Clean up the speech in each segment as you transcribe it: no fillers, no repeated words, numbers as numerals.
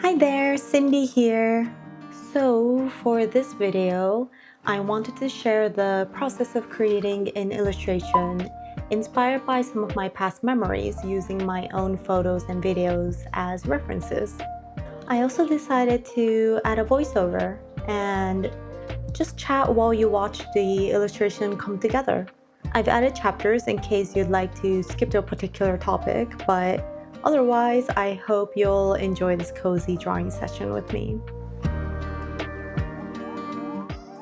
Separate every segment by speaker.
Speaker 1: Hi there, Cindy here. So for this video, I wanted to share the process of creating an illustration inspired by some of my past memories using my own photos and videos as references. I also decided to add a voiceover and just chat while you watch the illustration come together. I've added chapters in case you'd like to skip to a particular topic, but otherwise, I hope you'll enjoy this cozy drawing session with me.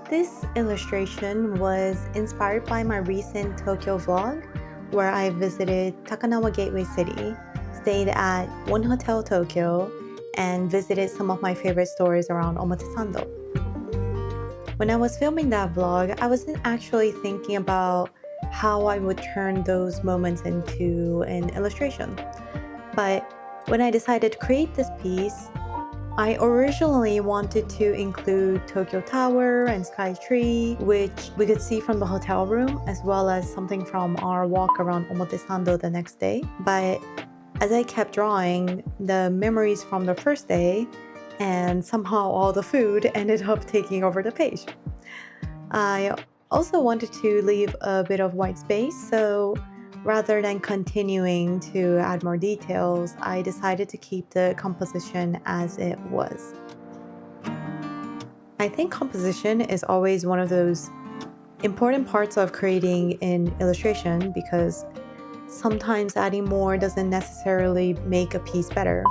Speaker 1: This illustration was inspired by my recent Tokyo vlog, where I visited Takanawa Gateway City, stayed at One Hotel Tokyo, and visited some of my favorite stores around Omotesando. When I was filming that vlog, I wasn't actually thinking about how I would turn those moments into an illustration. But when I decided to create this piece, I originally wanted to include Tokyo Tower and Sky Tree, which we could see from the hotel room, as well as something from our walk around Omotesando the next day. But as I kept drawing, the memories from the first day and somehow all the food ended up taking over the page. I also wanted to leave a bit of white space, so rather than continuing to add more details, I decided to keep the composition as it was. I think composition is always one of those important parts of creating an illustration because sometimes adding more doesn't necessarily make a piece better.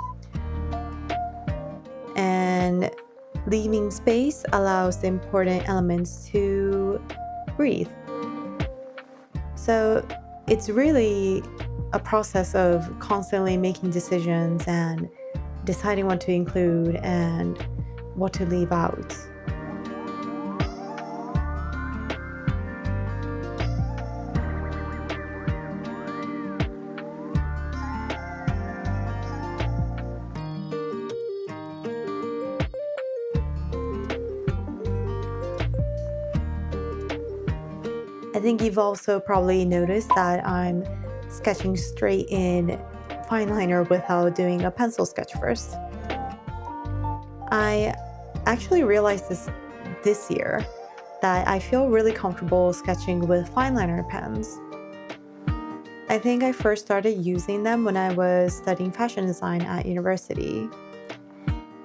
Speaker 1: And leaving space allows the important elements to breathe. So it's really a process of constantly making decisions and deciding what to include and what to leave out. I think you've also probably noticed that I'm sketching straight in fineliner without doing a pencil sketch first. I actually realized this year that I feel really comfortable sketching with fineliner pens. I think I first started using them when I was studying fashion design at university.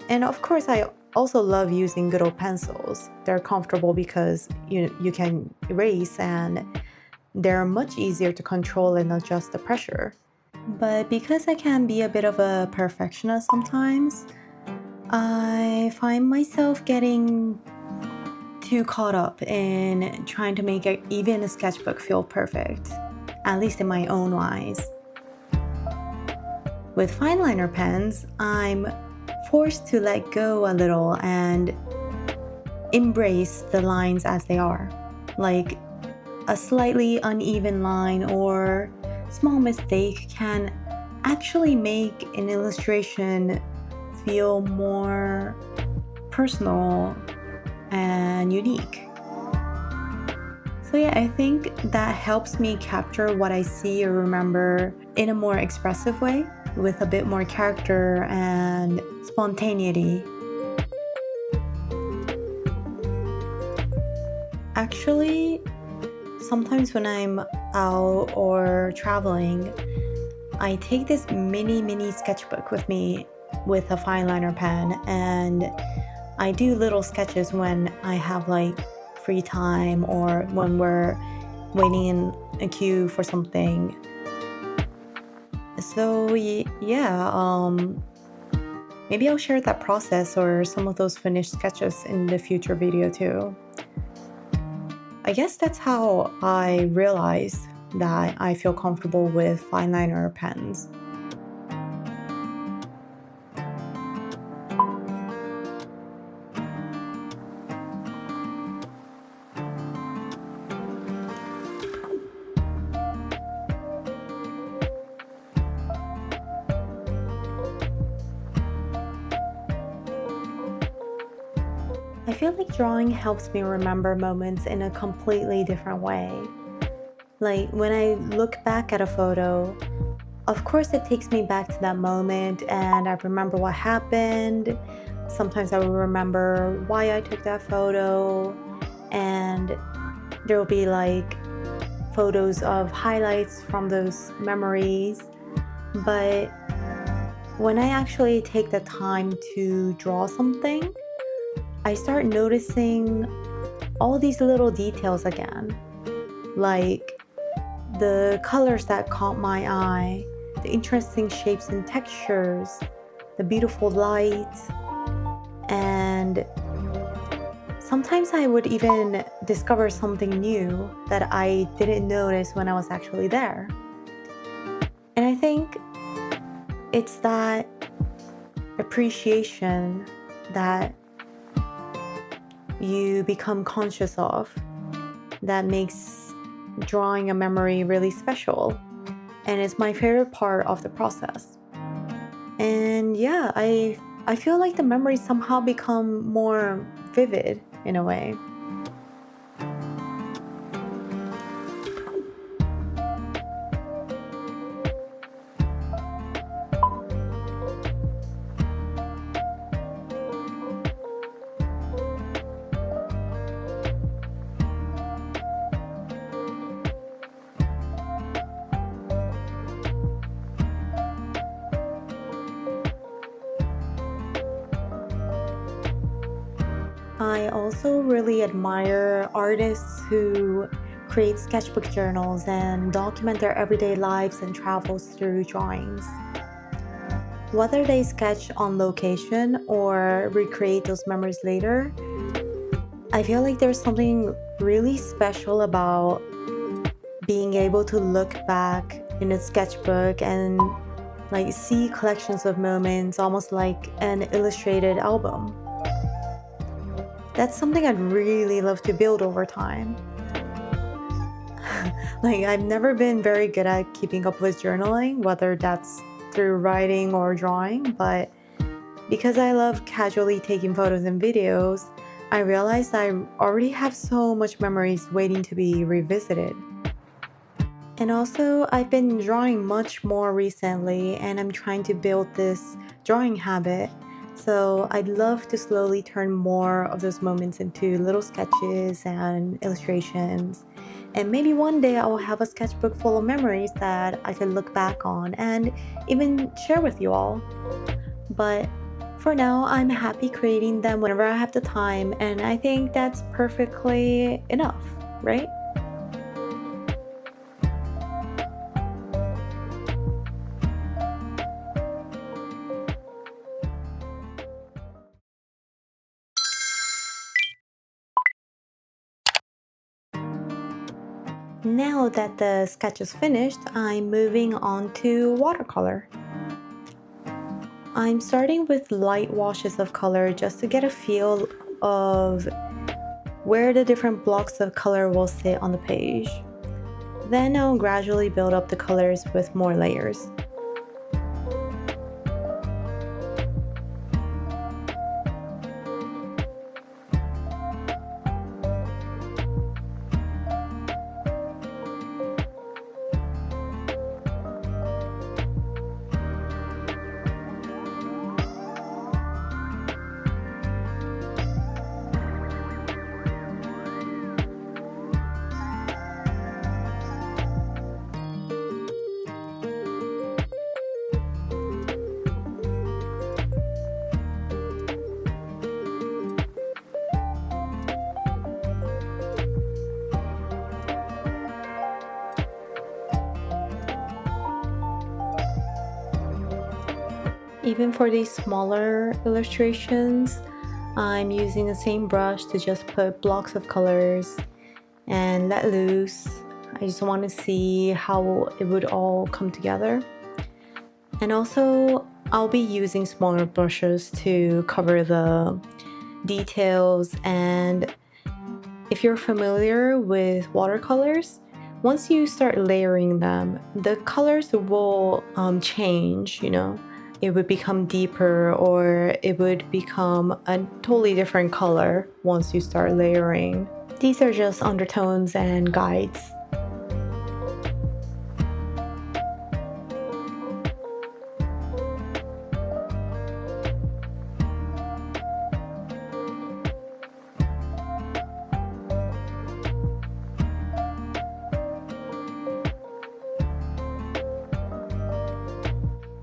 Speaker 1: And of course, I also love using good old pencils. They're comfortable because you can erase and they're much easier to control and adjust the pressure. But because I can be a bit of a perfectionist sometimes, I find myself getting too caught up in trying to make even a sketchbook feel perfect, at least in my own eyes. With fineliner pens, I'm forced to let go a little and embrace the lines as they are. Like a slightly uneven line or small mistake can actually make an illustration feel more personal and unique. So yeah, I think that helps me capture what I see or remember in a more expressive way, with a bit more character and spontaneity. Actually, sometimes when I'm out or traveling, I take this mini sketchbook with me with a fineliner pen, and I do little sketches when I have like free time or when we're waiting in a queue for something. So yeah, maybe I'll share that process or some of those finished sketches in the future video too. I guess that's how I realized that I feel comfortable with fineliner pens. I feel like drawing helps me remember moments in a completely different way. Like when I look back at a photo, Of course, it takes me back to that moment and I remember what happened. Sometimes I will remember why I took that photo, and there will be like photos of highlights from those memories. But when I actually take the time to draw something, I start noticing all these little details again, like the colors that caught my eye, the interesting shapes and textures, the beautiful light, and sometimes I would even discover something new that I didn't notice when I was actually there. And I think it's that appreciation that you become conscious of that makes drawing a memory really special. And it's my favorite part of the process. And yeah, I feel like the memories somehow become more vivid in a way. I also really admire artists who create sketchbook journals and document their everyday lives and travels through drawings. Whether they sketch on location or recreate those memories later, I feel like there's something really special about being able to look back in a sketchbook and like see collections of moments almost like an illustrated album. That's something I'd really love to build over time. Like, I've never been very good at keeping up with journaling, whether that's through writing or drawing, but because I love casually taking photos and videos, I realized I already have so much memories waiting to be revisited. And also, I've been drawing much more recently, and I'm trying to build this drawing habit. So I'd love to slowly turn more of those moments into little sketches and illustrations. And maybe one day I will have a sketchbook full of memories that I can look back on and even share with you all. But for now, I'm happy creating them whenever I have the time, and I think that's perfectly enough, right? Now that the sketch is finished, I'm moving on to watercolor. I'm starting with light washes of color just to get a feel of where the different blocks of color will sit on the page. Then I'll gradually build up the colors with more layers. Even for these smaller illustrations, I'm using the same brush to just put blocks of colors and let loose. I just want to see how it would all come together. And also, I'll be using smaller brushes to cover the details. And if you're familiar with watercolors, once you start layering them, the colors will change, you know. It would become deeper or it would become a totally different color once you start layering. These are just undertones and guides.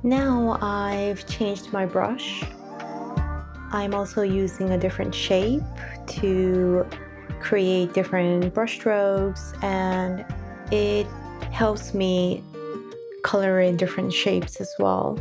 Speaker 1: Now I've changed my brush. I'm also using a different shape to create different brush strokes, and it helps me color in different shapes as well.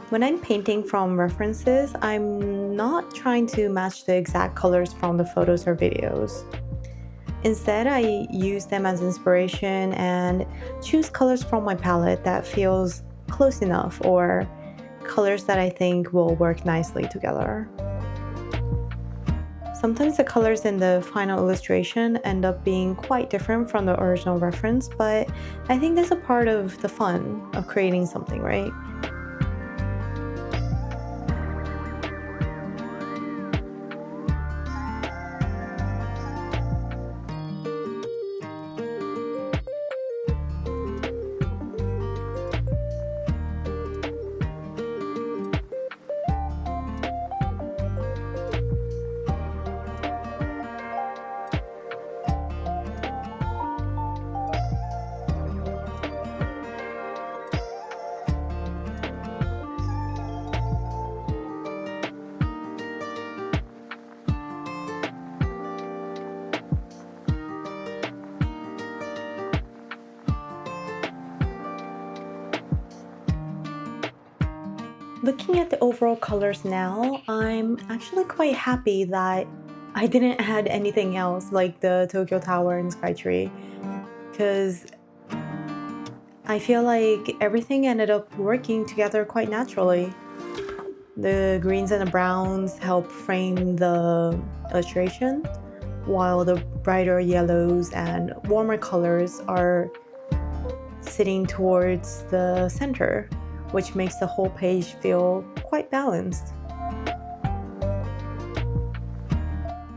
Speaker 1: When I'm painting from references, I'm not trying to match the exact colors from the photos or videos. Instead, I use them as inspiration and choose colors from my palette that feels close enough, or colors that I think will work nicely together. Sometimes the colors in the final illustration end up being quite different from the original reference, but I think that's a part of the fun of creating something, right? Looking at the overall colors now, I'm actually quite happy that I didn't add anything else like the Tokyo Tower and Skytree, because I feel like everything ended up working together quite naturally. The greens and the browns help frame the illustration, while the brighter yellows and warmer colors are sitting towards the center, which makes the whole page feel quite balanced.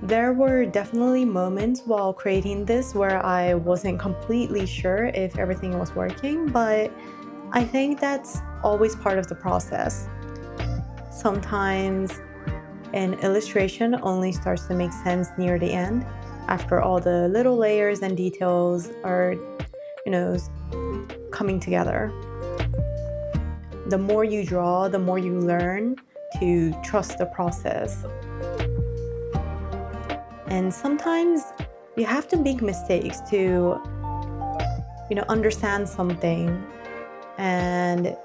Speaker 1: There were definitely moments while creating this where I wasn't completely sure if everything was working, but I think that's always part of the process. Sometimes an illustration only starts to make sense near the end, after all the little layers and details are, coming together. The more you draw, the more you learn to trust the process. And sometimes you have to make mistakes to, understand something, and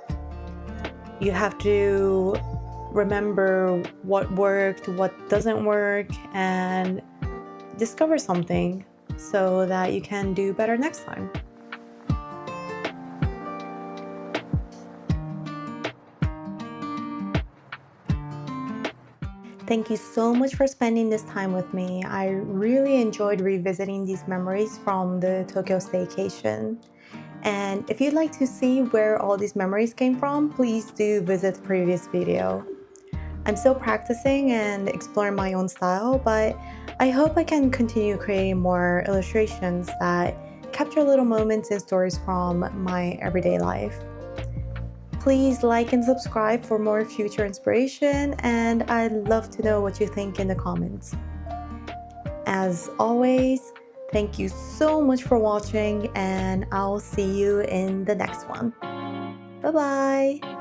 Speaker 1: you have to remember what worked, what doesn't work, and discover something so that you can do better next time. Thank you so much for spending this time with me. I really enjoyed revisiting these memories from the Tokyo staycation. And if you'd like to see where all these memories came from, please do visit the previous video. I'm still practicing and exploring my own style, but I hope I can continue creating more illustrations that capture little moments and stories from my everyday life. Please like and subscribe for more future inspiration, and I'd love to know what you think in the comments. As always, thank you so much for watching, and I'll see you in the next one. Bye-bye!